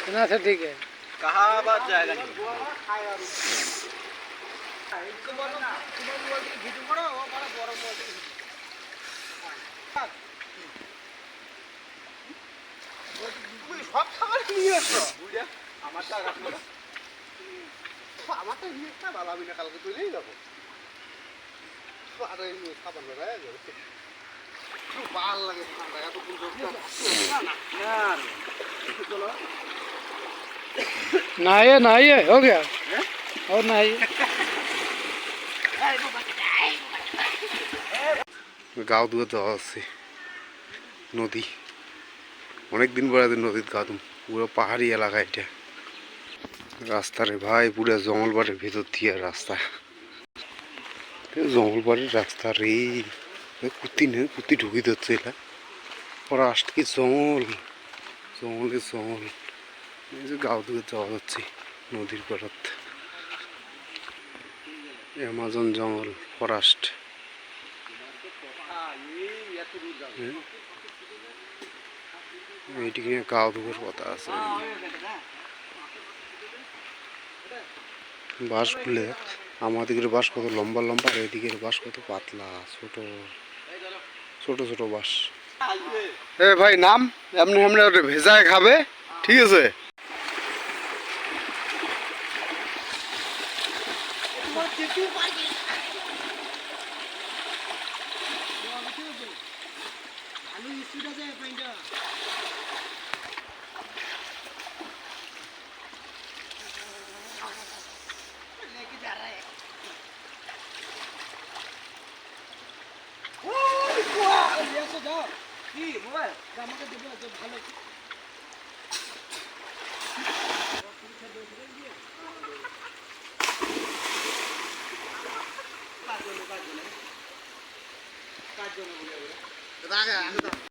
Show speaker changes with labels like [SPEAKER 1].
[SPEAKER 1] ना से ठीक है
[SPEAKER 2] कहाँ बात जाएगा नहीं সব খাবার নিয়ে আসো আমারটা রাখবো না আমারটা নিয়ে একটা ভালো আমি না কালকে তুলেই যাবো আর খাবার বেড়ায় যাবে খুব ভালো লাগে ঠান্ডা এত চলো
[SPEAKER 1] नहाइए हो गया और नहाइए
[SPEAKER 3] গাও ধুয়ে যাওয়া আছে নদী অনেকদিন পরে নদীর গা ধুম পুরো পাহাড়ি এলাকা এটা রাস্তা রে ভাই পুরো জঙ্গল বাড়ির ভেতর দিয়ে রাস্তা জঙ্গল বাড়ির রাস্তা রে কুত্তি ঢুকি দিচ্ছে এটা ওরা আসতে কি জঙ্গলে জঙ্গল এই যে গাও ধুয়ে যাওয়া যাচ্ছে নদীর পাড়াত অ্যামাজন জঙ্গল ফরেস্ট এইটিকে নিয়ে গাও ধুবার কথা আছে বাঁশ খুলে আমাদের বাঁশ কত লম্বা লম্বা আর এদিকের বাঁশ কত পাতলা ছোট ছোট ছোট বাঁশ এ ভাই নাম এমনি এমনি ভেজায় খাবে ঠিক আছে
[SPEAKER 2] কাজ